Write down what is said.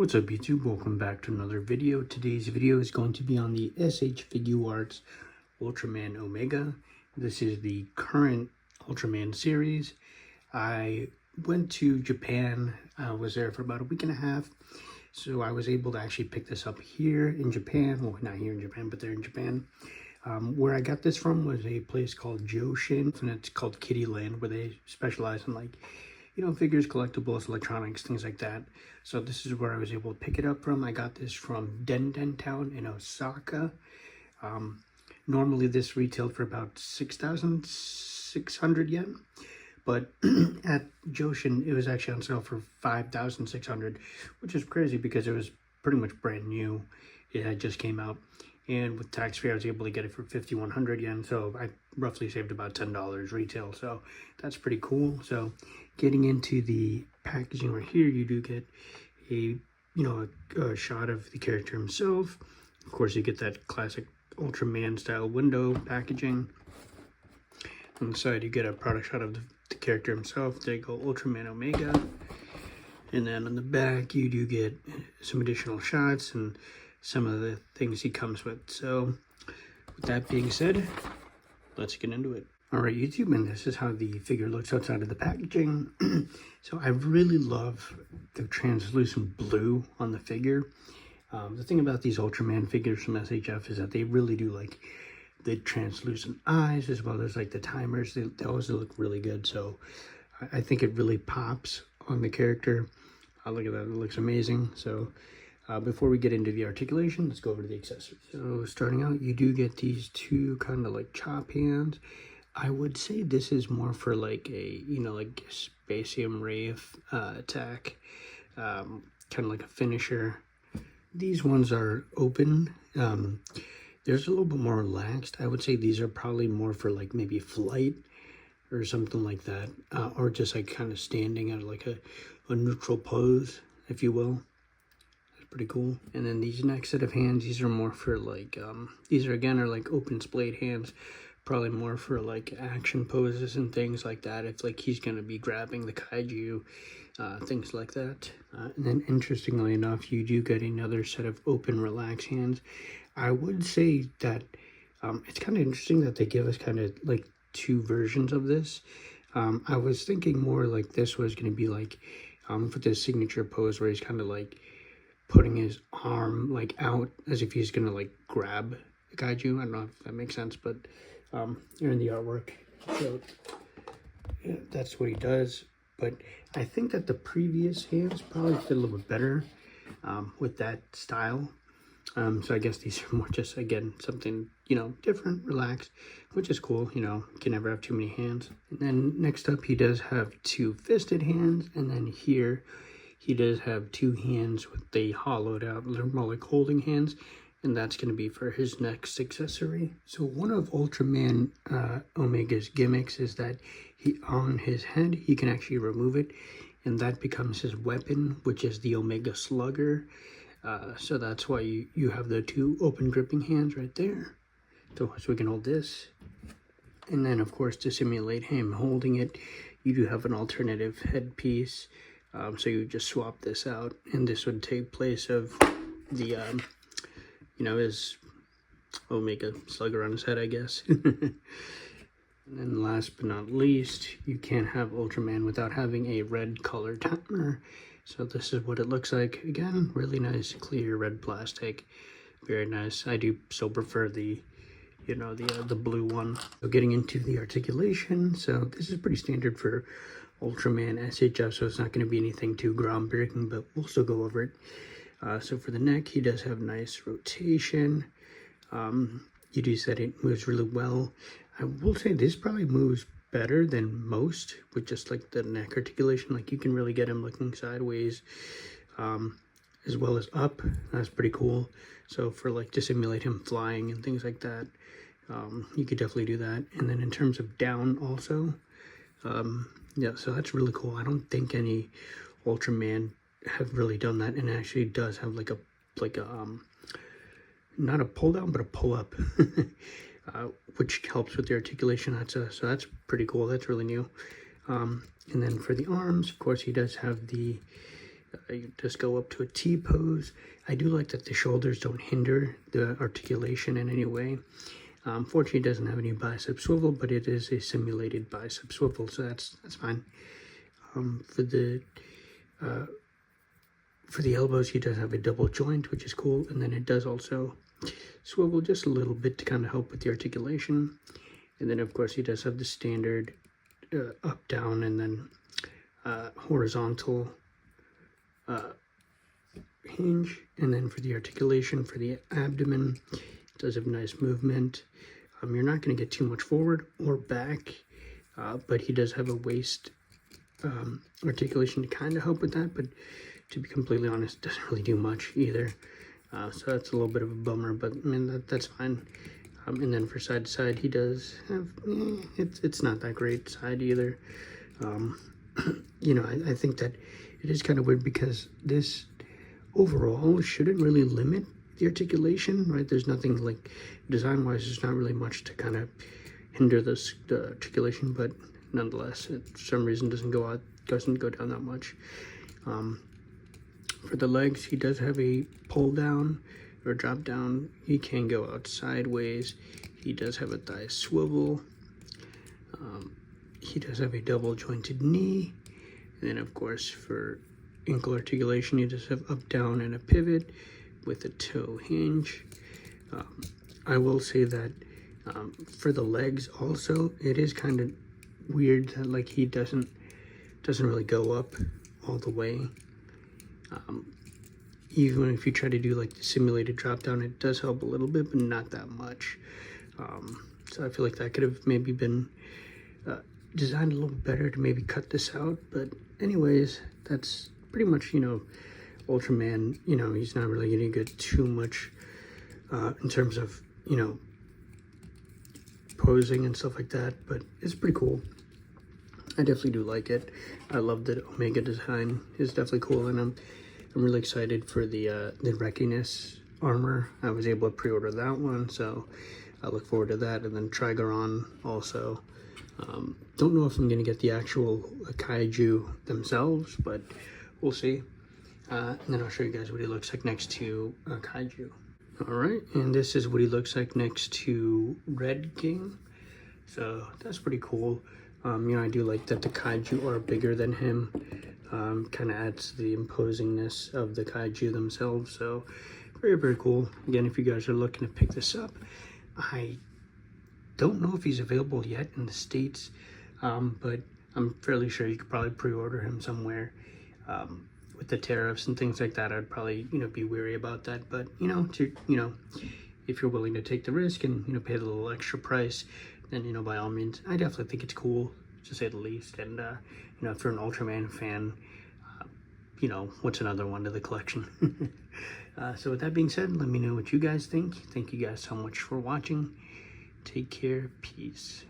What's up YouTube? Welcome back to another video. Today's video is going to be on the SH Figuarts Ultraman Omega. This is the current Ultraman series. I went to Japan. I was there for about a week and a half. So I was able to actually pick this up here in Japan. Well, not here in Japan, but there in Japan. Where I got this from was a place called Joshin, and it's called Kitty Land, where they specialize in figures, collectibles, electronics, things like that. So this is where I was able to pick it up from. I got this from Den Town in Osaka. Normally this retailed for about 6,600 yen, but at Joshin it was actually on sale for 5,600, which is crazy because it was pretty much brand new. It had just came out, and with tax free I was able to get it for 5,100 yen, so I roughly saved about $10 retail, so that's pretty cool. So getting into the packaging right here, you do get a shot of the character himself. Of course, you get that classic Ultraman style window packaging. On the side you get a product shot of the character himself. There you go, Ultraman Omega. And then on the back you do get some additional shots and some of the things he comes with. So with that being said, let's get into it. Alright YouTube, and this is how the figure looks outside of the packaging. So I really love the translucent blue on the figure. The thing about these Ultraman figures from SHF is that they really do like the translucent eyes, as well as like the timers. They always look really good. So I think it really pops on the character. Look at that, it looks amazing. So before we get into the articulation, let's go over to the accessories. So starting out, you do get these two kind of like chop hands. I would say this is more for like a, like Spacium Wraith attack, kind of like a finisher. These ones are open. There's a little bit more relaxed. I would say these are probably more for like maybe flight or something like that, or just like kind of standing at like a neutral pose, if you will. Pretty cool. And then these next set of hands, these are more for like these are like open splayed hands, probably more for like action poses and things like that, if like he's gonna be grabbing the kaiju, things like that. And then interestingly enough, you do get another set of open relaxed hands. I would say that it's kind of interesting that they give us kind of like two versions of this. I was thinking more like this was gonna be like for this signature pose where he's kind of like putting his arm like out as if he's gonna like grab the kaiju. I don't know if that makes sense, but here in the artwork, so yeah, that's what he does. But I think that the previous hands probably fit a little bit better with that style. So I guess these are more just, again, something, different, relaxed, which is cool. You can never have too many hands. And then next up, he does have two fisted hands, and then here he does have two hands with the hollowed out, more like holding hands, and that's going to be for his next accessory. So one of Ultraman Omega's gimmicks is that on his head, he can actually remove it, and that becomes his weapon, which is the Omega Slugger. So that's why you have the two open gripping hands right there. So we can hold this. And then, of course, to simulate him holding it, you do have an alternative headpiece. So you just swap this out, and this would take place of the, his Omega Slugger on his head, I guess. And then last but not least, you can't have Ultraman without having a red color timer. So this is what it looks like. Again, really nice, clear red plastic. Very nice. I do still prefer the, the blue one. So getting into the articulation, so this is pretty standard for Ultraman SHF, so it's not going to be anything too groundbreaking, but we'll still go over it. So for the neck, he does have nice rotation. You do said it moves really well. I will say this probably moves better than most with just like the neck articulation. Like you can really get him looking sideways, as well as up. That's pretty cool. So for like to simulate him flying and things like that, you could definitely do that. And then in terms of down also, yeah, so that's really cool. I don't think any Ultraman have really done that, and it actually does have like a not a pull down but a pull up, which helps with the articulation. So that's pretty cool. That's really new. And then for the arms, of course, he does have the You just go up to a T pose. I do like that the shoulders don't hinder the articulation in any way. Fortunately, it doesn't have any bicep swivel, but it is a simulated bicep swivel, so that's fine. For the elbows, he does have a double joint, which is cool, and then it does also swivel just a little bit to kind of help with the articulation. And then, of course, he does have the standard up, down, and then horizontal hinge. And then for the articulation, for the abdomen, it does have nice movement. You're not going to get too much forward or back, but he does have a waist articulation to kind of help with that, but to be completely honest, it doesn't really do much either. So that's a little bit of a bummer, but I mean, that's fine. And then for side to side, he does have, it's not that great side either. You know, I think that it is kind of weird because this overall shouldn't really limit the articulation, right? There's nothing like design-wise, there's not really much to kind of hinder the articulation, but nonetheless, it for some reason doesn't go down that much. For the legs, he does have a pull down or drop down. He can go out sideways. He does have a thigh swivel. He does have a double jointed knee. And then, of course, for ankle articulation, he does have up, down, and a pivot with a toe hinge. I will say that for the legs also, it is kind of weird that like he doesn't really go up all the way. Even if you try to do like the simulated drop down, it does help a little bit, but not that much. So I feel like that could have maybe been designed a little better to maybe cut this out. But anyways, that's pretty much, you know, Ultraman. You know, he's not really going to get too much in terms of, you know, posing and stuff like that, but it's pretty cool. I definitely do like it. I love the Omega design. It's definitely cool, and I'm really excited for the Rekiness armor. I was able to pre-order that one, so I look forward to that. And then Trigaron also. Don't know if I'm gonna get the actual kaiju themselves, but we'll see. And then I'll show you guys what he looks like next to kaiju. All right, and this is what he looks like next to Red King. So that's pretty cool. You know, I do like that the kaiju are bigger than him. Kind of adds to the imposingness of the kaiju themselves. So very, very cool. Again, if you guys are looking to pick this up, I don't know if he's available yet in the States, but I'm fairly sure you could probably pre-order him somewhere. With the tariffs and things like that, I'd probably, you know, be weary about that. But, you know, if you're willing to take the risk and, you know, pay the little extra price, then, you know, by all means, I definitely think it's cool, to say the least. And, you know, if you're an Ultraman fan, you know, what's another one to the collection? So with that being said, let me know what you guys think. Thank you guys so much for watching. Take care. Peace.